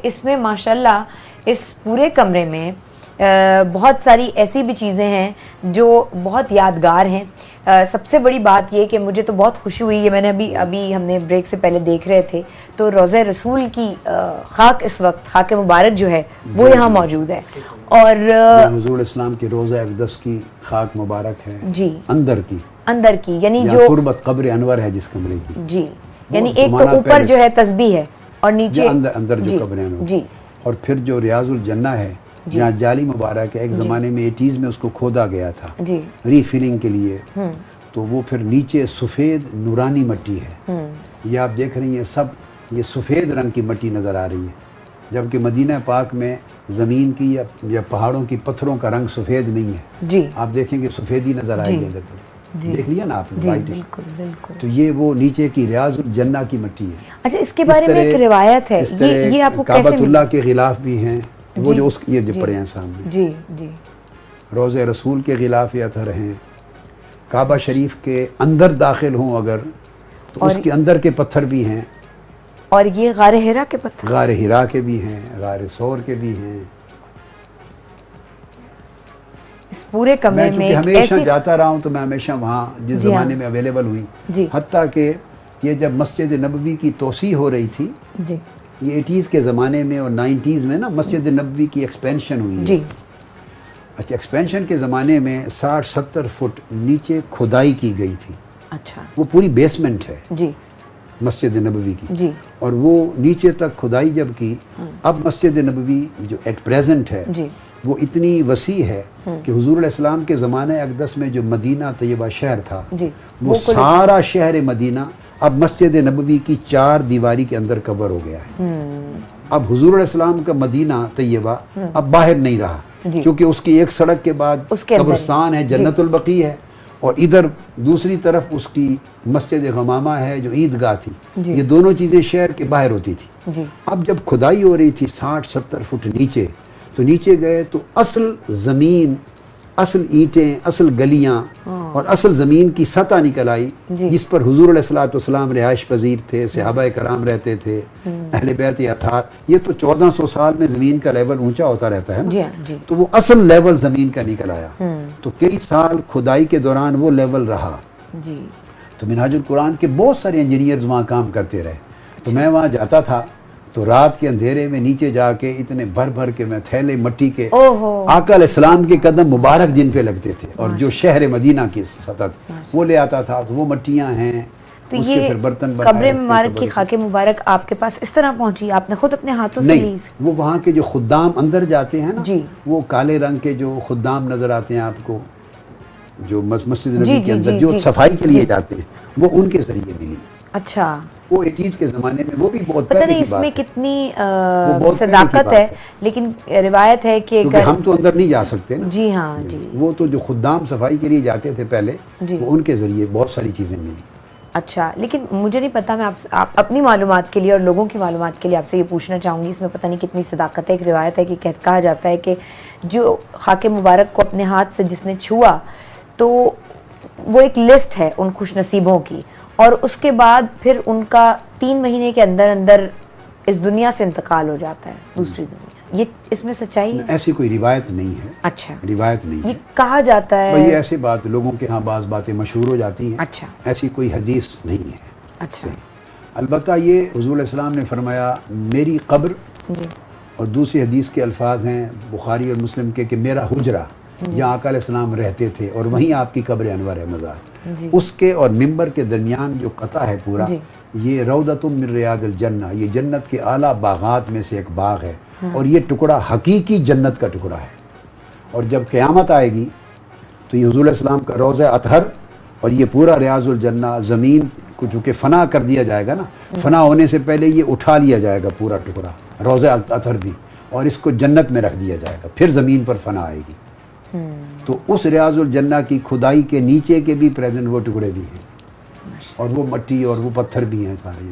اس میں ماشاءاللہ اس پورے کمرے میں بہت ساری ایسی بھی چیزیں ہیں جو بہت یادگار ہیں. سب سے بڑی بات یہ کہ مجھے تو بہت خوشی ہوئی ہے، میں نے ابھی ہم نے بریک سے پہلے دیکھ رہے تھے تو روضہ رسول کی خاک، اس وقت خاک مبارک جو ہے وہ یہاں موجود ہے، اور حضور اسلام کی روضہ اقدس کی خاک مبارک ہے جی اندر کی یعنی جو قربت قبر انور ہے جس کمرے کی، جی یعنی ایک تو اوپر جو ہے تسبیح ہے اور نیچے اندر جو قبر انور، جی، اور پھر جو ریاض الجنہ ہے جہاں جعلی مبارک ہے، ایک زمانے میں 80s میں اس کو کھودا گیا تھا ری فلنگ کے لیے، تو وہ پھر نیچے سفید نورانی مٹی ہے. یہ آپ دیکھ رہی ہیں سب یہ سفید رنگ کی مٹی نظر آ رہی ہے، جبکہ مدینہ پاک میں زمین کی یا پہاڑوں کی پتھروں کا رنگ سفید نہیں ہے. آپ دیکھیں گے سفیدی نظر آئے گی ادھر پر، دیکھ لیا نا آپ نے وائٹ، تو یہ وہ نیچے کی ریاض الجنہ کی مٹی ہے. اچھا، اس کے بارے میں ایک روایت ہے، یہ آپ کو کیسے کعبۃ اللہ کے غلاف بھی ہیں، وہ جو اس یہ جو پڑے ہیں سامنے، جی جی، روضہ رسول کے غلاف اطہر ہیں. کعبہ شریف کے اندر داخل ہوں اگر تو اس کے اندر کے پتھر بھی ہیں، اور یہ غار ہرا کے پتھر، غار ہرا کے بھی ہیں، غار ثور کے بھی ہیں. اس پورے کمرے میں چونکہ ہمیشہ جاتا رہا ہوں تو میں ہمیشہ وہاں جس زمانے میں اویلیبل ہوئی، حتیٰ کہ یہ جب مسجد نبوی کی توسیع ہو رہی تھی، یہ 80s کے زمانے میں اور 90s میں نا مسجد نبوی کی ایکسپینشن ہوئی ہے. اچھا، ایکسپینشن کے زمانے میں 60-70 فٹ نیچے کھدائی کی گئی تھی. اچھا، وہ پوری بیسمنٹ ہے جی مسجد نبوی کی، اور وہ نیچے تک کھدائی جب کی، اب مسجد نبوی جو ایٹ پریزنٹ ہے وہ اتنی وسیع ہے کہ حضور علیہ السلام کے زمانہ اقدس میں جو مدینہ طیبہ شہر تھا، وہ سارا شہر مدینہ اب مسجد نبوی کی 4 دیواری کے اندر کور ہو گیا ہے. اب حضور علیہ السلام کا مدینہ طیبہ اب باہر نہیں رہا، کیونکہ اس کی ایک سڑک کے بعد قبرستان ہے، جنت البقیع ہے، اور ادھر دوسری طرف اس کی مسجد غمامہ ہے جو عیدگاہ تھی. یہ دونوں چیزیں شہر کے باہر ہوتی تھی. اب جب کھدائی ہو رہی تھی 60-70 فٹ نیچے، تو نیچے گئے تو اصل زمین، اصل اینٹیں، اصل گلیاں اور اصل زمین کی سطح نکل آئی جس پر حضور علیہ السلام رہائش پذیر تھے، صحابہ کرام رہتے تھے، اہل بیت اطہار. یہ تو 1400 سال میں زمین کا لیول اونچا ہوتا رہتا ہے نا، تو وہ اصل لیول زمین کا نکل آیا. تو کئی سال کھدائی کے دوران وہ لیول رہا. تو منہاج القرآن کے بہت سارے انجینئرز وہاں کام کرتے رہے. تو میں وہاں جاتا تھا تو رات کے اندھیرے میں نیچے جا کے اتنے بھر کے میں تھیلے مٹی کے، آقا علیہ السلام کے قدم مبارک جن پہ لگتے تھے اور جو شہر مدینہ کی سطح تھی وہ لے آتا تھا. تو وہ مٹیاں ہیں. تو یہ قبر مبارک کی خاک مبارک آپ کے پاس اس طرح پہنچی؟ آپ نے خود اپنے ہاتھوں سے لی؟ وہ وہاں کے جو خدام اندر جاتے ہیں نا، وہ کالے رنگ کے جو خدام نظر آتے ہیں آپ کو، جو مسجد نبی کے اندر جو صفائی کے لیے جاتے ہیں، وہ ان کے ذریعے ملی. اچھا، وہ 80s کے زمانے میں، وہ بھی بہت پتہ نہیں اس میں کتنی صداقت ہے، لیکن روایت ہے کہ ہم تو اندر نہیں جا سکتے نا. جی ہاں، جی، وہ تو جو خدام صفائی کے لیے جاتے تھے پہلے، وہ ان کے ذریعے بہت ساری چیزیں ملی. اچھا، لیکن مجھے نہیں پتا، میں آپ اپنی معلومات کے لیے اور لوگوں کی معلومات کے لیے آپ سے یہ پوچھنا چاہوں گی، اس میں پتہ نہیں کتنی صداقت ہے. ایک روایت ہے کہ کہا جاتا ہے کہ جو خاک مبارک کو اپنے ہاتھ سے جس نے چھوا تو وہ ایک لسٹ ہے ان خوش نصیبوں کی، اور اس کے بعد پھر ان کا 3 مہینے کے اندر اس دنیا سے انتقال ہو جاتا ہے، دوسری دنیا. یہ اس میں سچائی ہے؟ ایسی کوئی روایت نہیں ہے. اچھا، روایت نہیں ہے. یہ کہا جاتا ہے. یہ ایسی بات لوگوں کے ہاں بعض باتیں مشہور ہو جاتی ہیں. اچھا، ایسی کوئی حدیث نہیں ہے. اچھا، البتہ یہ حضور علیہ السلام نے فرمایا میری قبر، اور دوسری حدیث کے الفاظ ہیں بخاری اور مسلم کے کہ میرا حجرہ، جہاں آقا علیہ السلام رہتے تھے اور وہیں آپ کی قبر انور ہے مزار، اس کے اور ممبر کے درمیان جو قطع ہے پورا، یہ روضۃ من ریاض الجنہ، یہ جنت کے اعلیٰ باغات میں سے ایک باغ ہے، اور یہ ٹکڑا حقیقی جنت کا ٹکڑا ہے. اور جب قیامت آئے گی تو یہ حضور علیہ السلام کا روضہ اطہر اور یہ پورا ریاض الجنہ زمین کو چونکہ فنا کر دیا جائے گا نا، فنا ہونے سے پہلے یہ اٹھا لیا جائے گا پورا ٹکڑا روضہ اطہر بھی، اور اس کو جنت میں رکھ دیا جائے گا، پھر زمین پر فنا آئے گی. تو اس ریاض الجنہ کی کھدائی کے نیچے کے بھی پریزنٹ وہ ٹکڑے بھی ہیں، اور وہ مٹی اور وہ پتھر بھی ہیں سارے.